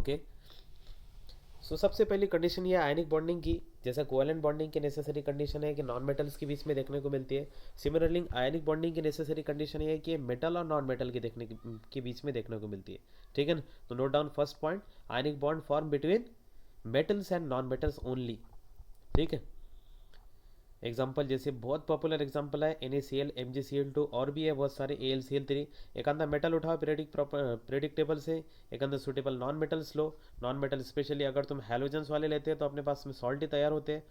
Okay. सो सबसे पहली condition ये आयनिक बॉन्डिंग की, जैसा कोवेलेंट बॉन्डिंग की नेसेसरी कंडीशन है कि नॉन मेटल्स के बीच में देखने को मिलती है, सिमिलरली आयनिक बॉन्डिंग की नेसेसरी कंडीशन ये है कि मेटल और नॉन मेटल के बीच में देखने को मिलती है। ठीक है ना। तो note down first point, ionic bond form between metals and non metals only. ठीक है। एग्जाम्पल जैसे बहुत पॉपुलर एग्जाम्पल है NaCl, MgCl2 और भी है बहुत सारे, AlCl3। एक अंदर मेटल उठाओ पीरियडिक टेबल से, एक अंदर सुटेबल नॉन मेटल्स लो। नॉन मेटल स्पेशली अगर तुम हैलोजेंस वाले लेते हैं तो अपने पास में सॉल्ट ही तैयार होते हैं,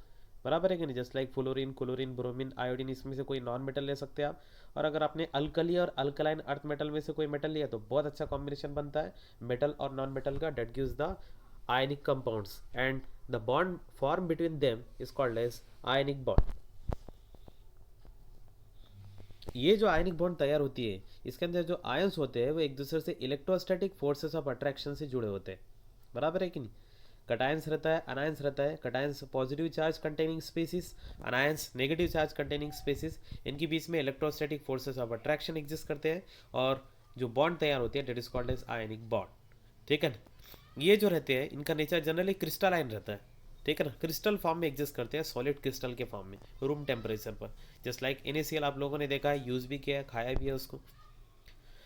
बराबर है कि नहीं। Just like fluorine, chlorine, bromine, iodine, इसमें से कोई नॉन मेटल ले सकते हैं आप। और अगर आपने अल्कली और अल्कलाइन अर्थ मेटल में से कोई मेटल लिया तो बहुत अच्छा कॉम्बिनेशन बनता है मेटल और नॉन मेटल का, that gives the ionic compounds and the bond form between them is called as ionic bond. ये जो आयनिक बॉन्ड तैयार होती है, इसके अंदर जो आयंस होते हैं वो एक दूसरे से इलेक्ट्रोस्टैटिक फोर्सेस ऑफ अट्रैक्शन से जुड़े होते हैं, बराबर है कि नहीं। कटायंस रहता है, अनायंस रहता है। Cations positive charge containing species, anions negative charge containing species. इनके बीच में electrostatic forces of attraction exist करते हैं और जो बॉन्ड तैयार होती है that is called as ionic bond. ठीक है ना। ये जो रहते हैं इनका नेचर जनरली क्रिस्टलाइन रहता है। ठीक है ना। क्रिस्टल फॉर्म में एग्जिस्ट करते हैं, सॉलिड क्रिस्टल के फॉर्म में, रूम टेम्परेचर पर। जस्ट लाइक NaCl आप लोगों ने देखा है, यूज भी किया है, खाया भी है उसको।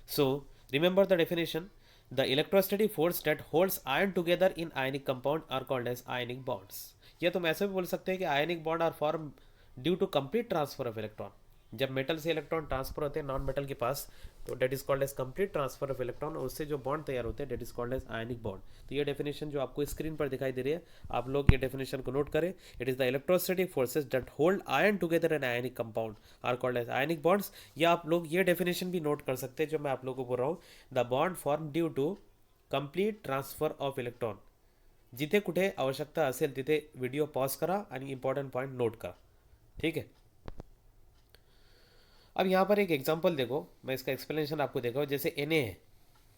So remember the definition, the electrostatic force that holds ion together in ionic compound are called as ionic bonds. या तुम ऐसे भी बोल सकते हैं कि ionic bond are form due to complete transfer of electron. जब मेटल से इलेक्ट्रॉन ट्रांसफर होते हैं नॉन मेटल के पास, तो that is called as complete transfer of electron, और उससे जो बॉन्ड तैयार होते हैं that is called as ionic bond. तो ये डेफिनेशन जो आपको स्क्रीन पर दिखाई दे रही है, आप लोग ये डेफिनेशन को नोट करें। It is the electrostatic forces that hold ion together in ionic compound are called as ionic bonds. या आप लोग ये डेफिनेशन भी नोट कर सकते हैं जो मैं आप लोगों को बोल रहा हूँ, the bond form due to complete transfer of electron. जिथे कुठे आवश्यकता असेल तिथे व्हिडिओ पॉज करा आणि इंपॉर्टंट पॉइंट नोट करा। ठीक है। अब यहाँ पर एक एग्जांपल देखो, मैं इसका एक्सप्लेनेशन आपको देखो। जैसे Na है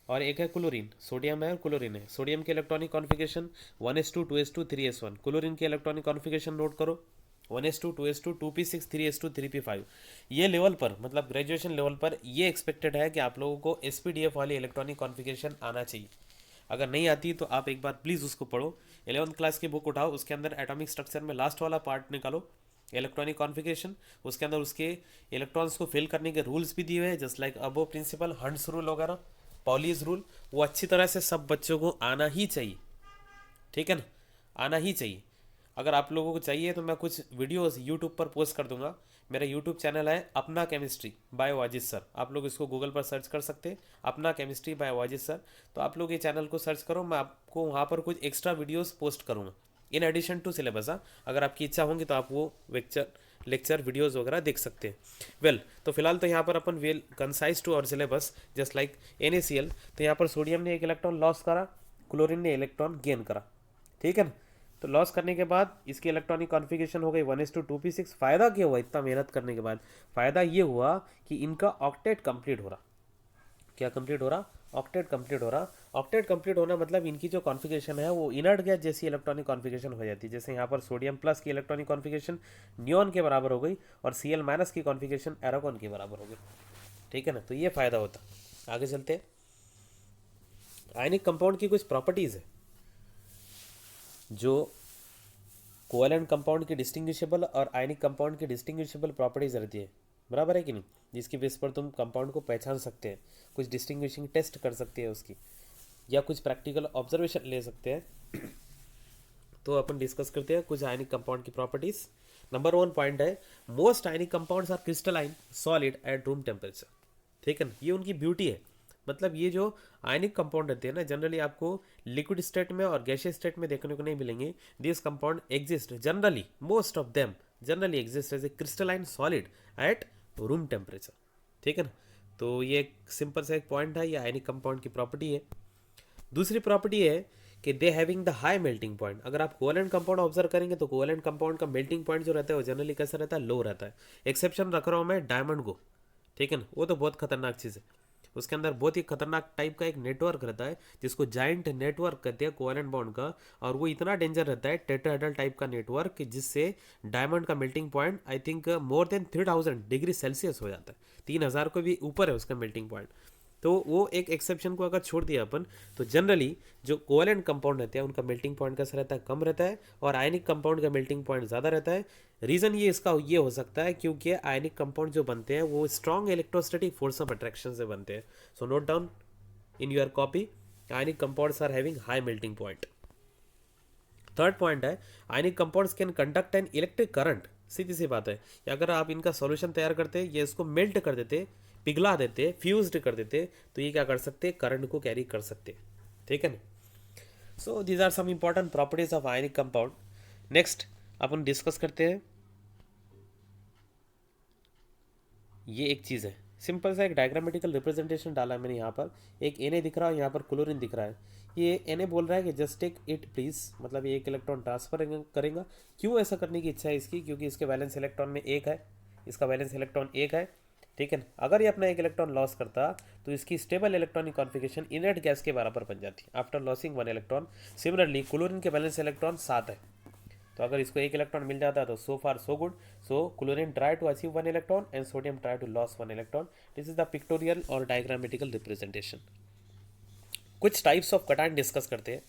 और एक है क्लोरीन, सोडियम है और क्लोरीन है। सोडियम के electronic configuration 1s2 2s2 3s1। Chlorine के इलेक्ट्रॉनिक कॉन्फिगरेशन नोट करो, 1s2 2s2 2p6 3s2 3p5। ये लेवल पर, मतलब ग्रेजुएशन लेवल पर, ये एक्सपेक्टेड है कि आप लोगों को SPDF वाली इलेक्ट्रॉनिक कॉन्फिगरेशन आना चाहिए। अगर नहीं आती तो आप एक बार प्लीज़ उसको पढ़ो। 11th क्लास की बुक उठाओ, उसके अंदर एटॉमिक स्ट्रक्चर में लास्ट वाला पार्ट निकालो, इलेक्ट्रॉनिक कॉन्फिगरेशन। उसके अंदर उसके इलेक्ट्रॉन्स को फिल करने के रूल्स भी दिए हुए हैं, जस्ट लाइक अबो प्रिंसिपल, हंट्स रूल वगैरह, पॉलीज रूल। वो अच्छी तरह से सब बच्चों को आना ही चाहिए। ठीक है ना, आना ही चाहिए। अगर आप लोगों को चाहिए तो मैं कुछ वीडियोस यूट्यूब पर पोस्ट कर दूंगा। मेरा यूट्यूब चैनल है अपना केमिस्ट्री बाय वाजिद सर, आप लोग इसको गूगल पर सर्च कर सकते हैं, अपना केमिस्ट्री बाय वाजिद सर। तो आप लोग ये चैनल को सर्च करो, मैं आपको वहाँ पर कुछ एक्स्ट्रा वीडियोस पोस्ट करूँगा इन एडिशन टू सिलेबस। हाँ, अगर आपकी इच्छा होगी तो आप वो लेक्चर वीडियोस वगैरह देख सकते हैं। वेल, तो फिलहाल तो यहाँ पर अपन वेल कंसाइज टू और सिलेबस, जस्ट लाइक NaCl। तो यहाँ पर सोडियम ने एक इलेक्ट्रॉन लॉस करा, क्लोरीन ने इलेक्ट्रॉन गेन करा। ठीक है ना। तो लॉस करने के बाद इसकी इलेक्ट्रॉनिक कॉन्फ़िगरेशन हो गई 1s2 2p6। फ़ायदा क्या हुआ इतना मेहनत करने के बाद? फ़ायदा ये हुआ कि इनका ऑक्टेट कंप्लीट हो रहा। क्या कंप्लीट हो रहा? ऑक्टेट कंप्लीट हो रहा। ऑक्टेट कंप्लीट होना मतलब इनकी जो कॉन्फ़िगरेशन है वो इनर्ट गैस जैसी इलेक्ट्रॉनिक कॉन्फ़िगरेशन हो जाती है। जैसे यहाँ पर सोडियम प्लस की इलेक्ट्रॉनिक कॉन्फ़िगरेशन नियॉन के बराबर हो गई और Cl माइनस की कॉन्फ़िगरेशन एरोगन के बराबर हो गई। ठीक है ना। तो ये फ़ायदा होता। आगे चलते हैं। आयनिक कंपाउंड की कुछ प्रॉपर्टीज़ है जो कोवेलेंट कंपाउंड की डिस्टिंग्विशेबल और आयनिक कंपाउंड की डिस्टिंग्विशेबल प्रॉपर्टीज रहती है, बराबर है कि नहीं, जिसकी बेस पर तुम कंपाउंड को पहचान सकते हैं, कुछ डिस्टिंग्विशिंग टेस्ट कर सकते हैं उसकी, या कुछ प्रैक्टिकल ऑब्जर्वेशन ले सकते हैं। तो अपन डिस्कस करते हैं कुछ आयनिक कंपाउंड की प्रॉपर्टीज। नंबर 1 पॉइंट है, most ionic compounds are crystalline solid at room temperature. ठीक है ना, ये उनकी ब्यूटी है। मतलब ये जो आयनिक कंपाउंड रहते हैं ना, जनरली आपको लिक्विड स्टेट में और गैशियस स्टेट में देखने को नहीं मिलेंगे। This compound exist generally, most of them generally exist as a crystalline solid at room temperature. ठीक है ना। तो ये एक सिंपल सा एक पॉइंट है, ये आयनिक कंपाउंड की प्रॉपर्टी है। दूसरी प्रॉपर्टी है कि they having the high melting point. अगर आप कोवेलेंट कंपाउंड ऑब्जर्व करेंगे तो कोवेलेंट कंपाउंड का मेल्टिंग पॉइंट जो रहता है वो जनरली कैसा रहता है? लो रहता है। एक्सेप्शन रख रहा हूँ मैं डायमंड को। ठीक है ना, वो तो बहुत खतरनाक चीज़ है। उसके अंदर बहुत ही खतरनाक टाइप का एक नेटवर्क रहता है जिसको जाइंट नेटवर्क कहते हैं कोवेलेंट बॉन्ड का, और वो इतना डेंजर रहता है, टेट्राहेड्रल टाइप का नेटवर्क, कि जिससे डायमंड का melting point I think more than 3000 degree Celsius हो जाता है। 3000 को भी ऊपर है उसका मेल्टिंग पॉइंट। तो वो एक एक्सेप्शन को अगर छोड़ दिया अपन, तो जनरली जो कोवेलेंट कंपाउंड रहते हैं उनका मेल्टिंग पॉइंट कैसा रहता है, कम रहता है, और आयनिक कंपाउंड का मेल्टिंग पॉइंट ज़्यादा रहता है। रीज़न ये इसका ये हो सकता है क्योंकि आयनिक कंपाउंड जो बनते हैं वो strong electrostatic force of attraction से बनते हैं। So note down in your copy, ionic compounds are having high melting point. Third point है, ionic compounds can conduct an electric current. सीधी सी बात है, कि अगर आप इनका सॉल्यूशन तैयार करते ये इसको मेल्ट कर देते, पिघला देते, फ्यूज्ड कर देते, तो ये क्या कर सकते, करंट को कैरी कर सकते। ठीक है ना। So these are some important properties of ionic compound. Next अपन डिस्कस करते हैं, ये एक चीज़ है, सिंपल सा एक डायग्रामेटिकल रिप्रेजेंटेशन डाला है मैंने यहाँ पर। एक Na दिख रहा है, यहाँ पर क्लोरीन दिख रहा है। ये Na बोल रहा है कि जस्ट टेक इट प्लीज़, मतलब ये एक इलेक्ट्रॉन ट्रांसफर करेगा। क्यों ऐसा करने की इच्छा है इसकी, क्योंकि इसके वैलेंस इलेक्ट्रॉन में एक है, इसका वैलेंस इलेक्ट्रॉन एक है। ठीक है ना। अगर ये अपना एक इलेक्ट्रॉन लॉस करता तो इसकी stable electronic configuration inert gas के बराबर बन जाती after losing one electron. Similarly chlorine के वैलेंस इलेक्ट्रॉन 7 है, तो अगर इसको एक इलेक्ट्रॉन मिल जाता है तो so far so good. So chlorine try to achieve one electron and sodium try to loss one electron. This is the pictorial और डायग्रामेटिकल रिप्रेजेंटेशन। कुछ टाइप्स ऑफ कटायन डिस्कस करते हैं।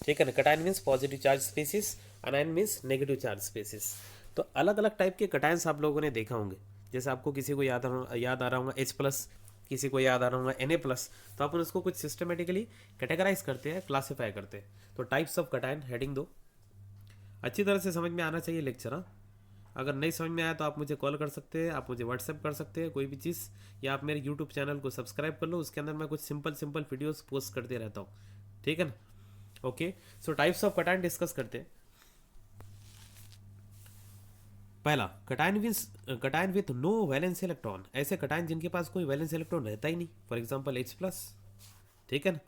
ठीक है ना। Cation means positive charge species, anion means negative charge species. तो अलग अलग टाइप के कटायंस आप लोगों ने देखा होंगे। जैसे आपको किसी को याद आ रहा होगा H+, किसी को याद आ रहा होगा Na+, तो अपन उसको कुछ सिस्टमेटिकली कैटेगराइज करते हैं, क्लासीफाई करते हैं। तो टाइप्स ऑफ कटायन हेडिंग दो, अच्छी तरह से समझ में आना चाहिए लेक्चर। हाँ, अगर नहीं समझ में आया तो आप मुझे कॉल कर सकते हैं, आप मुझे व्हाट्सएप कर सकते हैं कोई भी चीज़, या आप मेरे यूट्यूब चैनल को सब्सक्राइब कर लो, उसके अंदर मैं कुछ सिंपल सिंपल वीडियोस पोस्ट करते रहता हूँ। ठीक है ना। Okay, so types of cation discuss करते हैं। पहला, cation with no valence electron. ऐसे कटायन जिनके पास कोई वैलेंस इलेक्ट्रॉन रहता ही नहीं, फॉर एग्जाम्पल H+। ठीक है ना।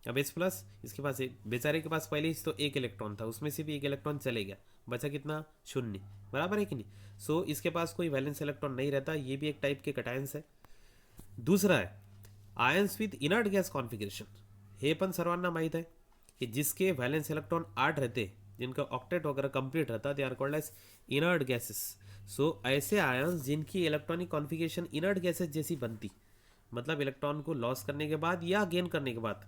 अब H+, इसके पास एक, बेचारे के पास पहले ही तो एक इलेक्ट्रॉन था, उसमें से भी एक इलेक्ट्रॉन चले गया, बचा कितना, 0, बराबर है कि नहीं। सो इसके पास कोई वैलेंस इलेक्ट्रॉन नहीं रहता, ये भी एक टाइप के कटायंस है। दूसरा है ions with inert gas configuration. हे पण सर्वांना माहित है कि जिसके वैलेंस इलेक्ट्रॉन 8 रहते, जिनका ऑक्टेट वगैरह कंप्लीट रहता, they are called as inert gases. So ऐसे आयंस जिनकी इलेक्ट्रॉनिक कॉन्फिगरेशन इनर्ट गैसेस जैसी बनती, मतलब इलेक्ट्रॉन को लॉस करने के बाद या गेन करने के बाद।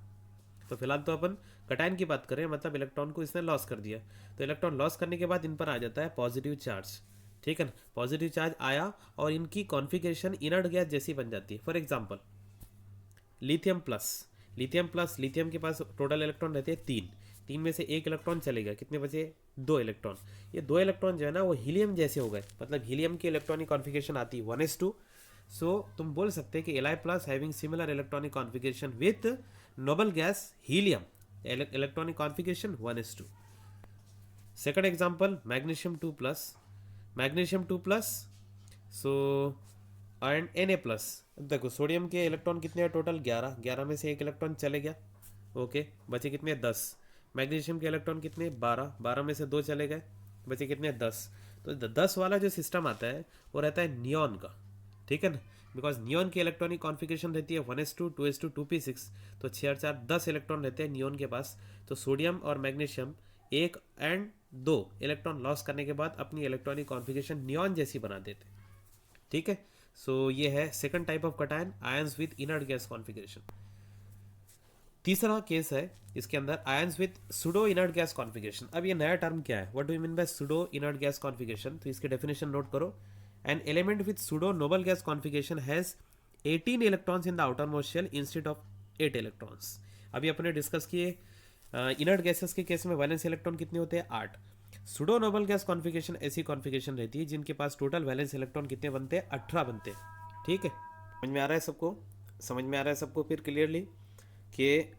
तो फिलहाल तो अपन कटायन की बात करें, मतलब इलेक्ट्रॉन को इसने लॉस कर दिया, तो इलेक्ट्रॉन लॉस करने के बाद इन पर आ जाता है पॉजिटिव चार्ज। ठीक है ना। पॉजिटिव चार्ज आया और इनकी कॉन्फिगरेशन इनर्ट गैस जैसी बन जाती है। For example lithium plus, lithium के पास टोटल इलेक्ट्रॉन रहते हैं 3, 3 में से एक इलेक्ट्रॉन चलेगा, कितने बचे, 2 इलेक्ट्रॉन। ये 2 इलेक्ट्रॉन जो है ना वो हीलियम जैसे हो गए, मतलब हीलियम की इलेक्ट्रॉनिक कॉन्फिगरेशन आती है 1s2। सो तुम बोल सकते हैं कि Li+ having similar electronic configuration with noble gas helium, electronic configuration 1s2। Second example magnesium 2+, so and Na+। देखो सोडियम के इलेक्ट्रॉन कितने हैं टोटल, 11, 11 में से एक इलेक्ट्रॉन चले गया, ओके, बचे कितने, 10। मैग्नीशियम के इलेक्ट्रॉन कितने, 12, 12 में से 2 चले गए, बचे कितने, 10। तो 10 वाला जो सिस्टम आता है वो रहता है नियॉन का। ठीक है ना। बिकॉज नियॉन की इलेक्ट्रॉनिक कॉन्फिगरेशन रहती है 1s2, 2s2, 2p6, तो 6 और 4 10 इलेक्ट्रॉन रहते हैं नियॉन के पास। तो सोडियम और मैग्नीशियम 1 और 2 इलेक्ट्रॉन लॉस करने के बाद अपनी इलेक्ट्रॉनिक कॉन्फिगरेशन नियॉन जैसी बना देते। ठीक है। सो ये है second type of cation, ions with inert gas configuration. तीसरा केस है इसके अंदर ions with pseudo inert gas configuration. अब ये नया टर्म क्या है, what do you mean by pseudo inert gas configuration, तो इसकी डेफिनेशन नोट करो। An element with pseudo noble gas configuration has 18 electrons in the outer most shell instead of 8 electrons. अभी अपने डिस्कस किए इनर्ट गैसेस के केस में valence electron कितने होते हैं, 8। सुडो नोबल गैस कॉन्फिगरेशन ऐसी कॉन्फिगरेशन रहती है जिनके पास टोटल वैलेंस इलेक्ट्रॉन कितने बनते हैं, 18 बनते हैं। ठीक है, समझ में आ रहा है सबको, समझ में आ रहा है सबको फिर क्लियरली कि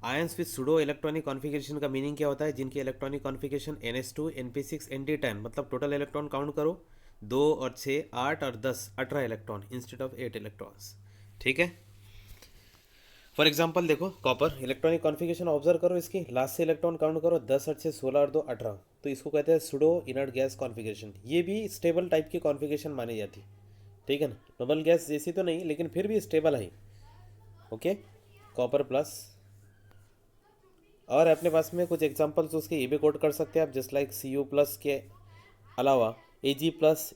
ions with pseudo electronic configuration का मीनिंग क्या होता है, जिनकी electronic configuration NS2, NP6, ND10, मतलब टोटल इलेक्ट्रॉन काउंट करो, 2 और 6 8 और 10 18 इलेक्ट्रॉन इंस्टेड ऑफ 8 इलेक्ट्रॉन्स। ठीक है। फॉर एग्जांपल देखो कॉपर इलेक्ट्रॉनिक कॉन्फिगरेशन ऑब्जर्व करो, इसकी लास्ट से इलेक्ट्रॉन काउंट करो, 10 और 6 16 और 2 18, तो इसको कहते हैं सुडो इनर्ट गैस कॉन्फिगरेशन। ये भी स्टेबल टाइप की कॉन्फिगरेशन मानी जाती। ठीक है ना। नोबल गैस जैसी तो नहीं, लेकिन फिर भी स्टेबल है। Okay, copper plus. और अपने पास में कुछ एग्जांपल्स उसके ये भी कोट कर सकते हैं आप, जस्ट लाइक Cu+ के अलावा Ag+,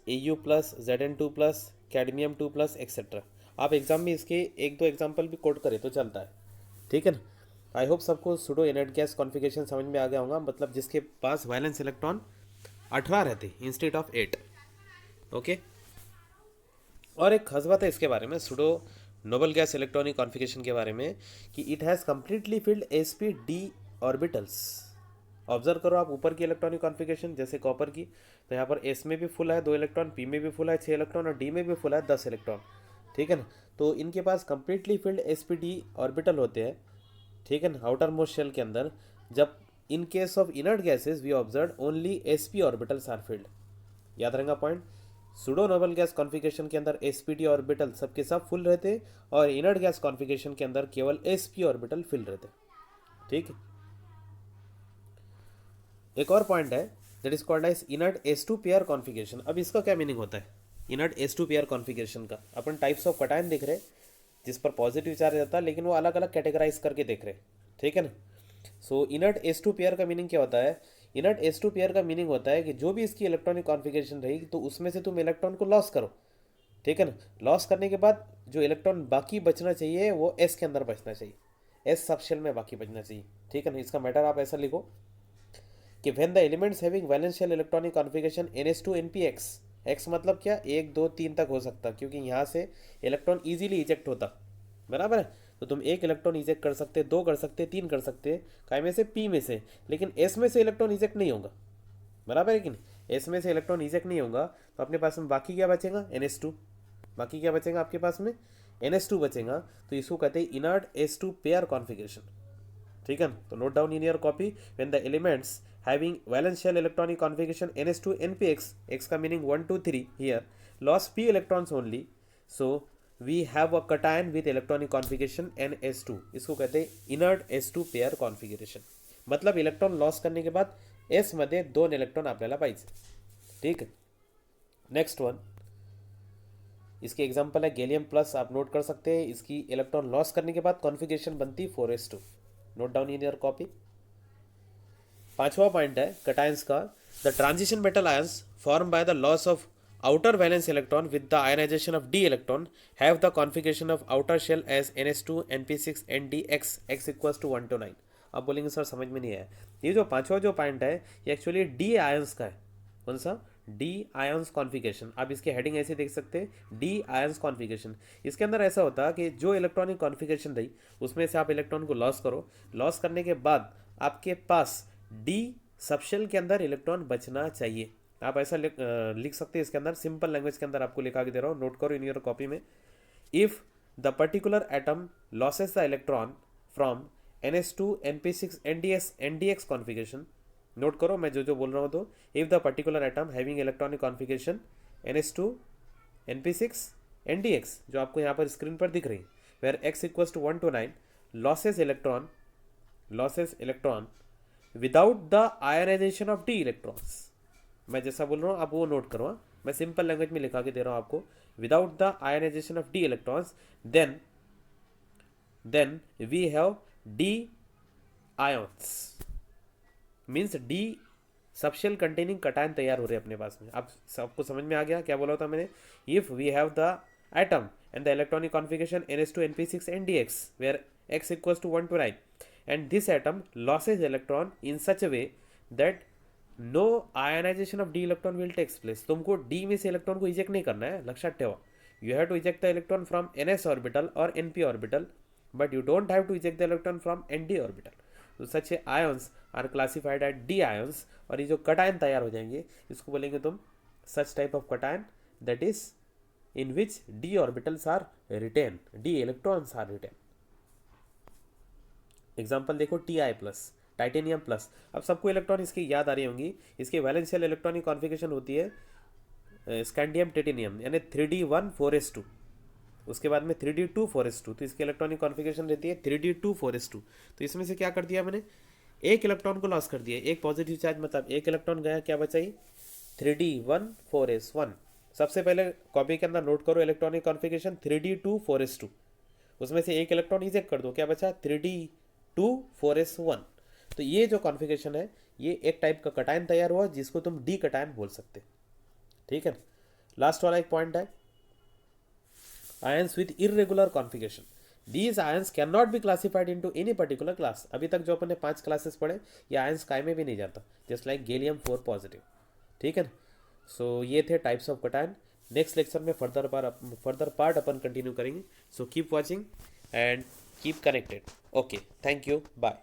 Au+, Zn2+, cadmium 2+, etcetera. आप एग्जाम में इसके एक दो एग्जाम्पल भी कोट करें तो चलता है, ठीक है ना। आई होप सबको सूडो इनर्ट गैस कॉन्फ़िगरेशन समझ में आ गया होगा, मतलब जिसके पास वैलेंस इलेक्ट्रॉन 18 रहते इंस्टेड ऑफ 8। ओके। और एक खास बात है इसके बारे में, pseudo noble gas electronic configuration के बारे में, कि it has completely filled sp d orbitals. Observe करो आप ऊपर की इलेक्ट्रॉनिक कॉन्फ़िगरेशन जैसे कॉपर की, तो यहाँ पर s में भी फुल है 2 इलेक्ट्रॉन, p में भी फुल है 6 इलेक्ट्रॉन, और d में भी फुल है 10 इलेक्ट्रॉन, ठीक है ना। तो इनके पास completely filled sp d orbital होते हैं, ठीक है ना, आउटर मोस्ट शेल के अंदर। जब in case of inert gases we observe only sp orbitals are filled. याद रहेगा point. Pseudo noble gas configuration के अंदर sp d ऑर्बिटल सबके सब फुल रहते, और इनर्ट गैस कॉन्फ़िगरेशन के अंदर केवल sp ऑर्बिटल फिल रहते, ठीक है। एक और पॉइंट है that is called as inert s2 pair configuration. अब इसका क्या मीनिंग होता है इनर्ट s2 पेयर कॉन्फ़िगरेशन का? अपन टाइप्स ऑफ कटायन देख रहे जिस पर पॉजिटिव चार्ज रहता है, लेकिन वो अलग अलग कैटेगराइज करके देख रहे, ठीक है ना। सो इनर्ट s2 पेयर का मीनिंग क्या होता है? इनर्ट s2 पेयर का मीनिंग होता है कि जो भी इसकी इलेक्ट्रॉनिक कॉन्फ़िगरेशन रहेगी तो उसमें से तुम इलेक्ट्रॉन को लॉस करो, ठीक है ना। लॉस करने के बाद जो इलेक्ट्रॉन बाकी बचना चाहिए वो s के अंदर बचना चाहिए, s सब शेल में बाकी बचना चाहिए, ठीक है ना। इसका मैटर आप ऐसा लिखो कि when the elements having valence shell electronic configuration ns2 npx, x मतलब क्या, 1 2 3 तक हो सकता, क्योंकि यहाँ से इलेक्ट्रॉन इजीली इजेक्ट होता, बराबर है। तो तुम एक इलेक्ट्रॉन इजेक्ट कर सकते, 2 कर सकते, 3 कर सकते, काय में से, p में से, लेकिन s में से इलेक्ट्रॉन इजेक्ट नहीं होगा, बराबर है कि नहीं। s में से इलेक्ट्रॉन इजेक्ट नहीं होगा, तो अपने पास में बाकी क्या बचेगा, ns2। बाकी क्या बचेगा आपके पास में, ns2 बचेगा। तो इसको कहते हैं इनर्ट s2 पेयर कॉन्फ़िगरेशन, ठीक है। तो note down in your copy, when the elements having valence shell electronic configuration ns2 npx, x का meaning 1 2 3 here, lost p electrons only, so we have a cation with electronic configuration ns2। इसको कहते हैं inert s2 pair configuration। मतलब electron loss करने के बाद s मध्ये 2 electron आपल्याला पाहिजे, ठीक है। नेक्स्ट वन, इसके एग्जांपल है गैलियम प्लस, आप नोट कर सकते हैं। इसकी इलेक्ट्रॉन लॉस करने के बाद कॉन्फ़िगरेशन बनती 4s2। Note down in your copy. पांचवा पॉइंट है कटायंस का, the transition metal ions form by the loss of outer valence electron with the ionization of d electron have the configuration of outer shell as ns2 np6 ndx x equals to 1 to 9। आप बोलेंगे sir समझ में नहीं आया। ये जो पांचवा जो पॉइंट है ये एक्चुअली डी आयंस का है। कौन सा? D ions configuration. आप इसके हेडिंग ऐसे देख सकते हैं, डी आयंस कॉन्फ़िगरेशन। इसके अंदर ऐसा होता है कि जो इलेक्ट्रॉनिक कॉन्फ़िगरेशन रही उसमें से आप इलेक्ट्रॉन को लॉस करो, लॉस करने के बाद आपके पास डी सबशेल के अंदर इलेक्ट्रॉन बचना चाहिए। आप ऐसा लिख सकते हैं इसके अंदर, सिंपल लैंग्वेज के अंदर आपको लिखा के दे रहा हूँ, नोट करो इन योर कॉपी में। If the particular atom losses the electron from ns2 np6 ndx configuration, note करो मैं जो जो बोल रहा हूँ। तो if the particular atom having electronic configuration ns2 np6 ndx जो आपको यहाँ पर स्क्रीन पर दिख रही है, where x equals to 1 to 9 losses electron without the ionization of d electrons. मैं जैसा बोल रहा हूँ आप वो नोट करो, मैं सिंपल लैंग्वेज में लिखा के दे रहा हूँ आपको। Without the ionization of d electrons then we have d ions, means d subshell containing cation तैयार हो रहे अपने पास में। आप सबको समझ में आ गया क्या बोला था मैंने? If we have the atom and the electronic configuration ns2 np6 ndx where x equals to 1 to 9 and this atom loses electron in such a way that no ionization of d electron will takes place। तुमको d में से electron को eject नहीं करना है, लक्षात ठेवा। You have to eject the electron from ns orbital or np orbital, but you don't have to eject the electron from nd orbital। तो such ions are classified as d ions, और ये जो cation तैयार हो जाएंगे इसको बोलेंगे तुम such type of cation that is in which d orbitals are retained, d electrons are retained। Example देखो Ti प्लस, टाइटेनियम प्लस। अब सबको इलेक्ट्रॉन इसकी याद आ रही होंगी। इसकी वैलेंस शेल इलेक्ट्रॉनिक कॉन्फ़िगरेशन होती है स्कैंडियम टेटिनियम, यानी 3d1 4s2, उसके बाद में 3d2 4s2। तो इसकी इलेक्ट्रॉनिक कॉन्फ़िगरेशन रहती है 3d2 4s2। तो इसमें से क्या कर दिया मैंने, एक इलेक्ट्रॉन को लॉस कर दिया, एक पॉजिटिव चार्ज, मतलब एक इलेक्ट्रॉन गया, क्या बचा ही 3d1 4s1। सबसे पहले कॉपी के अंदर नोट करो इलेक्ट्रॉनिक कॉन्फ़िगरेशन 3d2 4s2, उसमें से एक इलेक्ट्रॉन इजेक्ट कर दो, क्या बचा 3d2 4s1। तो ये जो कॉन्फ़िगरेशन है ये एक टाइप का कटायन तैयार हुआ जिसको तुम डी कटायन बोल सकते, ठीक है। लास्ट वाला एक पॉइंट है, ions with irregular configuration. These ions cannot be classified into any particular class. अभी तक जो अपन ने 5 क्लासेस पढ़े, ये आयंस काय में भी नहीं जाता, जस्ट लाइक गैलियम 4 पॉजिटिव. ठीक है ना. सो ये थे types of cation. Next lecture में फर्दर पार्ट अपन कंटिन्यू करेंगे. So keep watching and keep connected. Okay, thank you, bye.